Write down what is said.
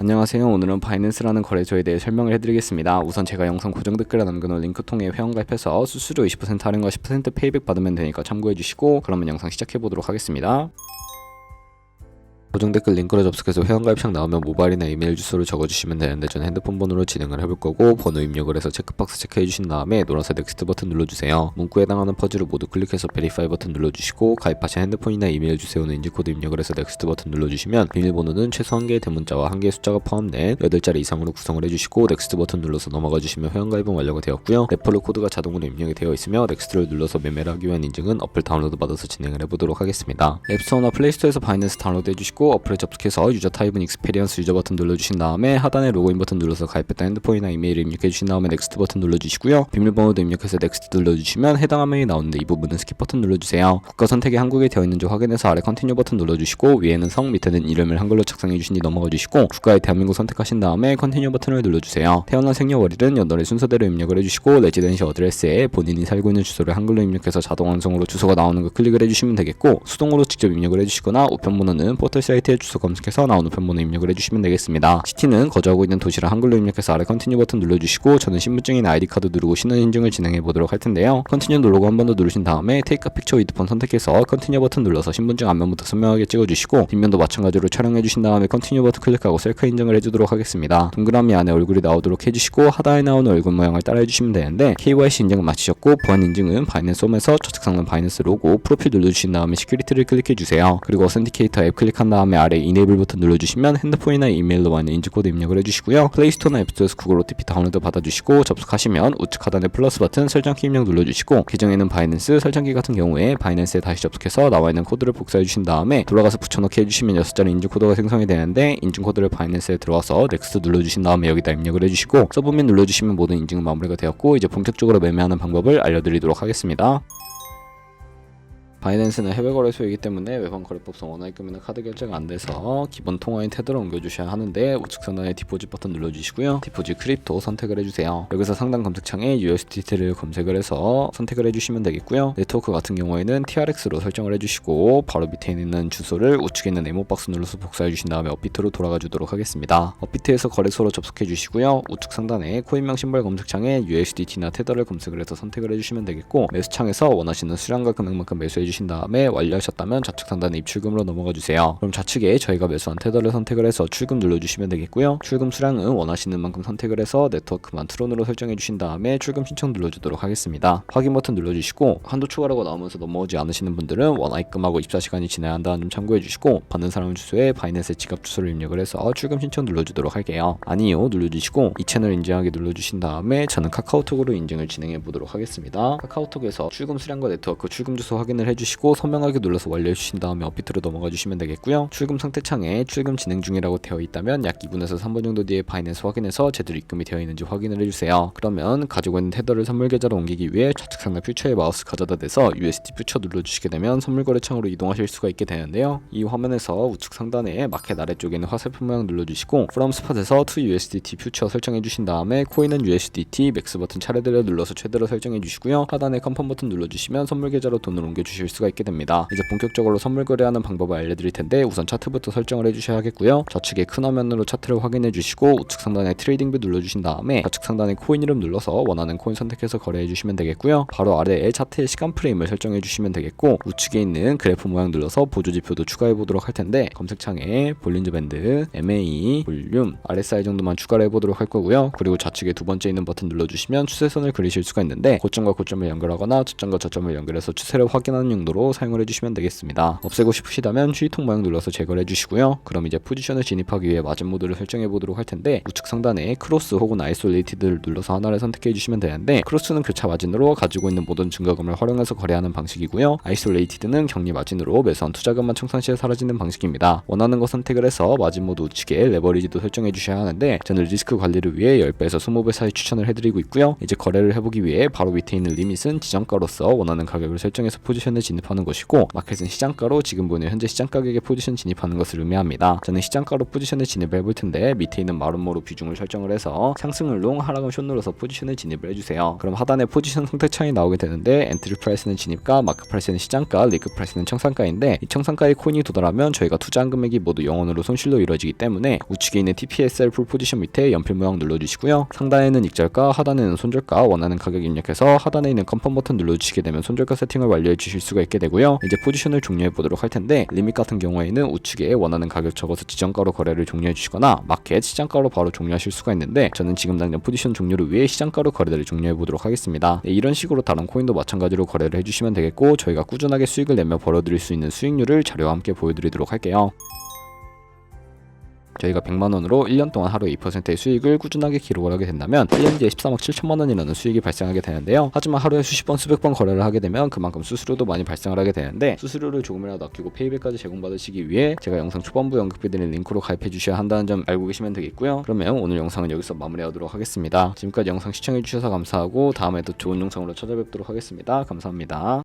안녕하세요. 오늘은 바이낸스라는 거래소에 대해 설명을 해드리겠습니다. 우선 제가 영상 고정 댓글에 남겨놓은 링크 통해 회원가입해서 수수료 20% 할인과 10% 페이백 받으면 되니까 참고해주시고, 그러면 영상 시작해보도록 하겠습니다. 고정 댓글 링크로 접속해서 회원가입창 나오면 모바일이나 이메일 주소를 적어주시면 되는데, 저는 핸드폰 번호로 진행을 해볼 거고, 번호 입력을 해서 체크박스 체크해주신 다음에 노란색 넥스트 버튼 눌러주세요. 문구에 해당하는 퍼즐을 모두 클릭해서 베리파이 버튼 눌러주시고, 가입하신 핸드폰이나 이메일 주소는 인증코드 입력을 해서 넥스트 버튼 눌러주시면 비밀번호는 최소 1개의 대문자와 1개의 숫자가 포함된 8자리 이상으로 구성을 해주시고, 넥스트 버튼 눌러서 넘어가주시면 회원가입은 완료가 되었고요. 레퍼럴 코드가 자동으로 입력이 되어 있으며 넥스트를 눌러서 매매를 하기 위한 인증은 어플 다운로드 받아서 진행을 해보도록 하겠습니다. 앱스토어나 플레이스토어에서 바이낸스 다운로드 해주시고, 어플에 접속해서 유저 타입은 익스페리언스 유저 버튼 눌러주신 다음에 하단에 로그인 버튼 눌러서 가입했던 핸드폰이나 이메일을 입력해주신 다음에 넥스트 버튼 눌러주시고요. 비밀번호도 입력해서 넥스트 눌러주시면 해당 화면이 나오는데, 이 부분은 스킵 버튼 눌러주세요. 국가 선택이 한국에 되어 있는지 확인해서 아래 컨티뉴 버튼 눌러주시고, 위에는 성, 밑에는 이름을 한글로 작성해주신 뒤 넘어가주시고, 국가에 대한민국 선택하신 다음에 컨티뉴 버튼을 눌러주세요. 태어난 생년월일은 연월의 순서대로 입력을 해주시고, 레지던시 어드레스에 본인이 살고 있는 주소를 한글로 입력해서 자동 완성으로 주소가 나오는 거 클릭을 해주시면 되겠고, 수동으로 직접 입력을 해주시거나 우편번호는 포털 사이트에 주소 검색해서 나온 우편번호 입력을 해주시면 되겠습니다. 시티는 거주하고 있는 도시를 한글로 입력해서 아래 컨티뉴 버튼 눌러주시고, 저는 신분증이나 아이디카드 누르고 신원 인증을 진행해 보도록 할 텐데요. 컨티뉴 누르고 한 번 더 누르신 다음에 테이크 픽처 위드 폰 선택해서 컨티뉴 버튼 눌러서 신분증 앞면부터 선명하게 찍어주시고, 뒷면도 마찬가지로 촬영해 주신 다음에 컨티뉴 버튼 클릭하고 셀카 인증을 해주도록 하겠습니다. 동그라미 안에 얼굴이 나오도록 해주시고, 하단에 나오는 얼굴 모양을 따라 해주시면 되는데, KYC 인증은 마치셨고, 보안 인증은 바이낸스 홈에서 좌측 상단 바이낸스 로고 프로필 눌러주신 다음에 시큐리티를 클릭해 주세요. 그리고 어센티케이터 앱 클릭한 다음에 아래 이네이블 버튼 눌러주시면 핸드폰이나 이메일로 많은 인증코드 입력을 해주시고요. 플레이스토어나 앱스토어에서 구글 OTP 다운로드 받아주시고, 접속하시면 우측 하단에 플러스 버튼 설정키 입력 눌러주시고, 계정에는 바이낸스, 설정키 같은 경우에 바이낸스에 다시 접속해서 나와있는 코드를 복사해주신 다음에 돌아가서 붙여넣기 해주시면 6자리 인증코드가 생성이 되는데, 인증코드를 바이낸스에 들어와서 넥스트 눌러주신 다음에 여기다 입력을 해주시고, 서브밋 눌러주시면 모든 인증은 마무리가 되었고, 이제 본격적으로 매매하는 방법을 알려드리도록 하겠습니다. 바이낸스는 해외 거래소이기 때문에 외환 거래법상 원화입금이나 카드 결제가 안 돼서 기본 통화인 테더로 옮겨주셔야 하는데, 우측 상단에 디포짓 버튼 눌러주시고요. 디포짓 크립토 선택을 해주세요. 여기서 상단 검색창에 USDT를 검색을 해서 선택을 해주시면 되겠고요. 네트워크 같은 경우에는 TRX로 설정을 해주시고, 바로 밑에 있는 주소를 우측에 있는 네모박스 눌러서 복사해주신 다음에 업비트로 돌아가 주도록 하겠습니다. 업비트에서 거래소로 접속해주시고요. 우측 상단에 코인명 심벌 검색창에 USDT나 테더를 검색을 해서 선택을 해주시면 되겠고, 매수창에서 원하시는 수량과 금액만큼 매수해 주신 다음에 완료하셨다면 좌측 상단에 입출금으로 넘어가 주세요. 그럼 좌측에 저희가 매수한 테더를 선택을 해서 출금 눌러주시면 되겠고요. 출금 수량은 원하시는 만큼 선택을 해서 네트워크만 트론으로 설정해 주신 다음에 출금 신청 눌러주도록 하겠습니다. 확인 버튼 눌러주시고, 한도 추가라고 나오면서 넘어오지 않으시는 분들은 원화입금하고 24시간이 지나야 한다는 점 참고해 주시고, 받는 사람 주소에 바이낸스 지갑 주소를 입력을 해서 출금 신청 눌러주도록 할게요. 아니요 눌러주시고, 이 채널 인증하기 눌러주신 다음에 저는 카카오톡으로 인증을 진행해 보도록 하겠습니다. 카카오톡에서 출금 수량과 네트워크 출금 주소 확인을 해주시고, 선명하게 눌러서 완료해 주신 다음에 업비트로 넘어가 주시면 되겠고요. 출금 상태 창에 출금 진행 중이라고 되어 있다면 약 2분에서 3분 정도 뒤에 바이낸스 확인해서 제대로 입금이 되어 있는지 확인을 해주세요. 그러면 가지고 있는 테더를 선물 계좌로 옮기기 위해 좌측 상단 퓨처에 마우스 가져다 대서 USD 퓨처 눌러주시게 되면 선물 거래 창으로 이동하실 수가 있게 되는데요. 이 화면에서 우측 상단에 마켓 아래쪽에 있는 화살표 모양 눌러주시고, From Spot에서 To USDT 퓨처 설정해 주신 다음에 코인은 USDT 맥스 버튼 차례대로 눌러서 최대로 설정해 주시고요. 하단에 컨펌 버튼 눌러주시면 선물 계좌로 돈을 옮겨 주실 수가 있게 됩니다. 이제 본격적으로 선물 거래하는 방법을 알려드릴 텐데, 우선 차트부터 설정을 해주셔야 하겠고요. 좌측에 큰 화면으로 차트를 확인해 주시고, 우측 상단에 트레이딩 뷰 눌러주신 다음에 좌측 상단에 코인 이름 눌러서 원하는 코인 선택해서 거래해 주시면 되겠고요. 바로 아래에 차트의 시간 프레임을 설정해 주시면 되겠고, 우측에 있는 그래프 모양 눌러서 보조 지표도 추가해 보도록 할 텐데, 검색창에 볼린저 밴드, MA, 볼륨, RSI 정도만 추가를 해보도록 할 거고요. 그리고 좌측에 두 번째 있는 버튼 눌러주시면 추세선을 그리실 수가 있는데, 고점과 고점을 연결하거나 저점과 저점을 연결해서 추세를 확인하는 용도로 사용을 해주시면 되겠습니다. 없애고 싶으시다면 휴지통 모양 눌러서 제거를 해주시고요. 그럼 이제 포지션을 진입하기 위해 마진 모드를 설정해 보도록 할 텐데, 우측 상단에 크로스 혹은 아이솔레이티드를 눌러서 하나를 선택해 주시면 되는데, 크로스는 교차 마진으로 가지고 있는 모든 증거금을 활용해서 거래하는 방식이고요. 아이솔레이티드는 격리 마진으로 매수한 투자금만 청산 시에 사라지는 방식입니다. 원하는 거 선택을 해서 마진 모드 우측에 레버리지도 설정해 주셔야 하는데, 저는 리스크 관리를 위해 10배에서 20배 사이 추천을 해드리고 있고요. 이제 거래를 해보기 위해 바로 밑에 있는 리밋은 지정가로서 원하는 가격을 설정해서 포지션을 진입하는 것이고, 마켓은 시장가로 지금 보는 현재 시장 가격에 포지션 진입하는 것을 의미합니다. 저는 시장가로 포지션에 진입을 해볼 텐데, 밑에 있는 마름모로 비중을 설정을 해서 상승을 롱, 하락은 숏 눌러서 포지션에 진입을 해주세요. 그럼 하단에 포지션 선택창이 나오게 되는데, 엔트리 프라이스는 진입가, 마크 프라이스는 시장가, 리그 프라이스는 청산가인데, 이 청산가에 코인이 도달하면 저희가 투자한 금액이 모두 0원으로 손실로 이루어지기 때문에 우측에 있는 TPSR 풀 포지션 밑에 연필 모양 눌러주시고요. 상단에는 익절가, 하단에는 손절가, 원하는 가격 입력해서 하단에 있는 컨펌 버튼 눌러주시게 되면 손절가 세팅을 완료해 주실 수가 있게 되고요. 이제 포지션을 종료해 보도록 할 텐데, 리밋 같은 경우에는 우측에 원하는 가격 적어서 지정가로 거래를 종료해 주시거나 마켓 시장가로 바로 종료하실 수가 있는데, 저는 지금 당장 포지션 종료를 위해 시장가로 거래를 종료해 보도록 하겠습니다. 이런 식으로 다른 코인도 마찬가지로 거래를 해주시면 되겠고, 저희가 꾸준하게 수익을 내며 벌어들일 수 있는 수익률을 자료와 함께 보여드리도록 할게요. 저희가 100만원으로 1년 동안 하루에 2%의 수익을 꾸준하게 기록을 하게 된다면 1년 뒤에 13억 7천만원이라는 수익이 발생하게 되는데요. 하지만 하루에 수십 번 수백 번 거래를 하게 되면 그만큼 수수료도 많이 발생을 하게 되는데, 수수료를 조금이라도 아끼고 페이백까지 제공받으시기 위해 제가 영상 초반부 언급해드린 링크로 가입해 주셔야 한다는 점 알고 계시면 되겠고요. 그러면 오늘 영상은 여기서 마무리하도록 하겠습니다. 지금까지 영상 시청해 주셔서 감사하고, 다음에도 좋은 영상으로 찾아뵙도록 하겠습니다. 감사합니다.